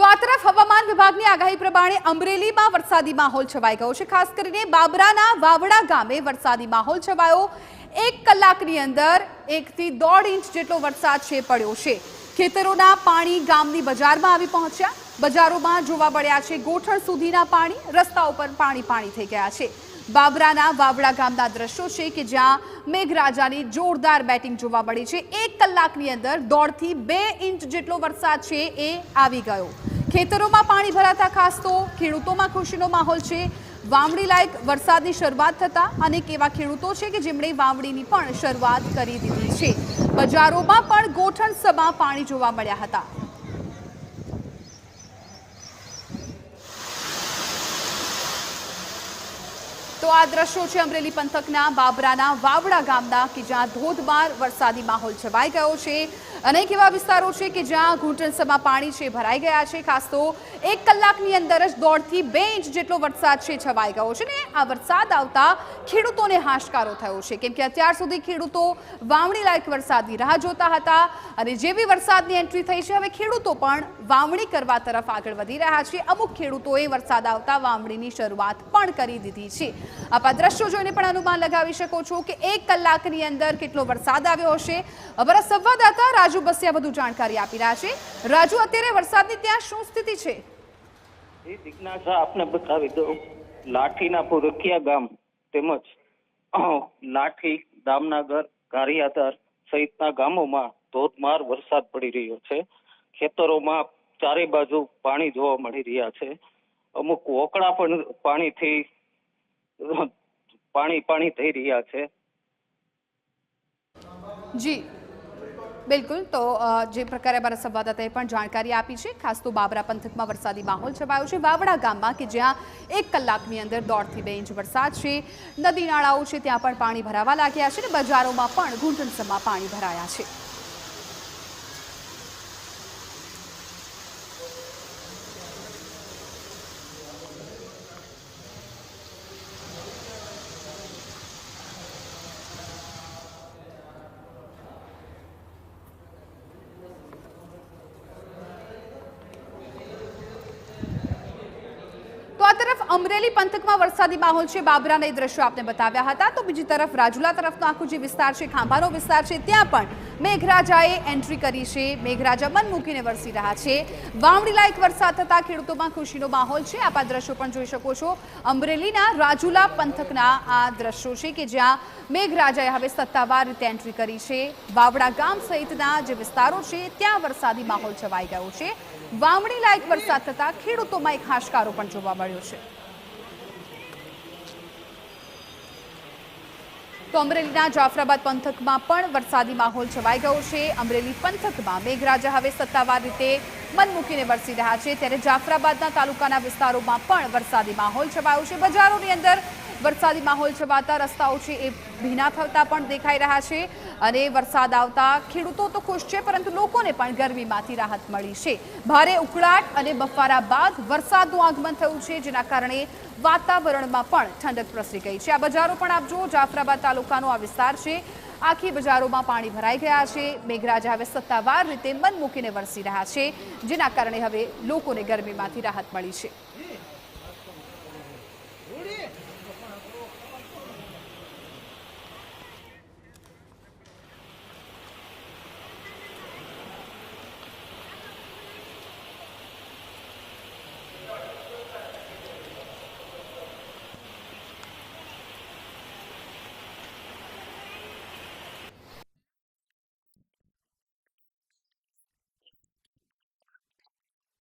આ તરફ હવામાન વિભાગની આગાહી પ્રમાણે અમરેલીમાં વરસાદી માહોલ છવાઈ ગયો છે। ખાસ કરીને બાબરાના વાવડા ગામે વરસાદી માહોલ છવાયો। 1 કલાકની અંદર 1 થી 1.5 ઇંચ જેટલો વરસાદ પડ્યો છે। ખેતરોના પાણી ગામની બજારમાં આવી પહોંચ્યા। બજારોમાં જોવા મળ્યા છે ગોઠણ સુધીના પાણી, રસ્તા ઉપર પાણી થઈ ગયા છે। બાબરાના વાવડા ગામના દ્રશ્યો છે કે જ્યાં મેઘરાજાની જોરદાર બેટિંગ જોવા મળી છે। 1 કલાકની અંદર 1.5 થી 2 ઇંચ જેટલો વરસાદ છે એ આવી ગયો। ખેતરોમાં પાણી ભરાતા ખાસ તો ખેડૂતોમાં ખુશીનો માહોલ છે। વાવણી લાયક વરસાદની શરૂઆત થતા અનેક એવા ખેડૂતો છે કે જેમણે વાવણીની પણ શરૂઆત કરી દીધી છે। બજારોમાં પણ ગોઠણ સમા પાણી જોવા મળ્યા હતા। તો આ દ્રશ્યો છે અમરેલી પંથકના બાબરાના વાવડા ગામના કે જ્યાં ધોધમાર વરસાદી માહોલ છવાઈ ગયો છે। અનેક એવા વિસ્તારો છે કે જ્યાં ઘૂંટણસમાં પાણી છે ભરાઈ ગયા છે। ખાસ તો 1 કલાકની અંદર જ 1.5 થી 2 ઇંચ જેટલો વરસાદ છે છવાઈ ગયો છે ને આ વરસાદ આવતા ખેડૂતોને હાશકારો થયો છે, કેમ કે અત્યાર સુધી ખેડૂતો વાવણી લાયક વરસાદની રાહ જોતા હતા અને જેવી વરસાદની એન્ટ્રી થઈ છે હવે ખેડૂતો પણ વાવણી કરવા તરફ આગળ વધી રહ્યા છે। અમુક ખેડૂતોએ વરસાદ આવતા વાવણીની શરૂઆત પણ કરી દીધી છે। આપ આ દ્રશ્યો જોઈને પણ અનુમાન લગાવી શકો છો કે 1 કલાકની અંદર કેટલો વરસાદ આવ્યો હશે। અમારા સંવાદદાતા રાજુ બસિયા વધુ જાણકારી આપી રહ્યા છે। રાજુ, અત્યારે વરસાદની ત્યાં શું સ્થિતિ છે? જિજ્ઞાસા આપને બતાવી દઉં। લાઠીના પુરખિયા ગામ તેમજ લાઠી, દામનગર, ગારિયાધાર સહિતના ગામોમાં ધોધમાર વરસાદ પડી રહ્યો છે। ખેતરોમાં ચારે બાજુ પાણી જોવા મળી રહ્યા છે। અમુક વોકળા પણ પાણીથી પાણી થઈ રહ્યા છે। જી બિલકુલ, તો જે પ્રકારે અમારા સંવાદદાતાએ પણ જાણકારી આપી છે, ખાસ તો બાબરા પંથકમાં વરસાદી માહોલ છવાયો છે। વાવડા ગામમાં કે જ્યાં 1 કલાકની અંદર 1.5 થી 2 ઇંચ વરસાદ છે। નદી નાળાઓ છે ત્યાં પણ પાણી ભરાવા લાગ્યા છે અને બજારોમાં પણ ઘૂંટણસમાં પાણી ભરાયા છે। તો આ તરફ અમરેલી પંથકમાં વરસાદી માહોલ છે, બાબરાના દ્રશ્યો આપને બતાવ્યા હતા। તો બીજી તરફ રાજુલા તરફનો આખો જે વિસ્તાર છે, ખાંભાનો વિસ્તાર છે, ત્યાં પણ મેઘરાજાએ એન્ટ્રી કરી છે। મેઘરાજા મન મૂકીને વરસી રહ્યા છે। વાવણી લાયક વરસાદ થતા ખેડૂતોમાં ખુશીનો માહોલ છે। આપ આ દ્રશ્યો પણ જોઈ શકો છો। અમરેલીના રાજુલા પંથકના આ દ્રશ્યો છે કે જ્યાં મેઘરાજાએ હવે સત્તાવાર રીતે એન્ટ્રી કરી છે। વાવડા ગામ સહિતના જે વિસ્તારો છે ત્યાં વરસાદી માહોલ છવાઈ ગયો છે। વાવણી લાયક વરસાદ થતા ખેડૂતોમાં એક હાશકારો પણ જોવા મળ્યો છે। તો અમરેલીના જાફરાબાદ પંથકમાં પણ વરસાદી માહોલ છવાઈ ગયો છે। અમરેલી પંથકમાં મેઘરાજા હવે સત્તાવાર રીતે મન મૂકીને વરસી રહ્યા છે, ત્યારે જાફરાબાદના તાલુકાના વિસ્તારોમાં પણ વરસાદી માહોલ છવાયો છે। બજારોની અંદર વરસાદી માહોલ છવાતા રસ્તાઓ છે એ ભીના થતા પણ દેખાઈ રહ્યા છે અને વરસાદ આવતા ખેડૂતો તો ખુશ છે, પરંતુ લોકોને પણ ગરમીમાંથી રાહત મળી છે। ભારે ઉકળાટ અને બફારા બાદ વરસાદનું આગમન થયું છે, જેના કારણે વાતાવરણમાં પણ ઠંડક પ્રસરી ગઈ છે। આ બજારો પણ આપ જુઓ, જાફરાબાદ તાલુકાનો આ વિસ્તાર છે, આખી બજારોમાં પાણી ભરાઈ ગયા છે। મેઘરાજા હવે સત્તાવાર રીતે મન મૂકીને વરસી રહ્યા છે, જેના કારણે હવે લોકોને ગરમીમાંથી રાહત મળી છે।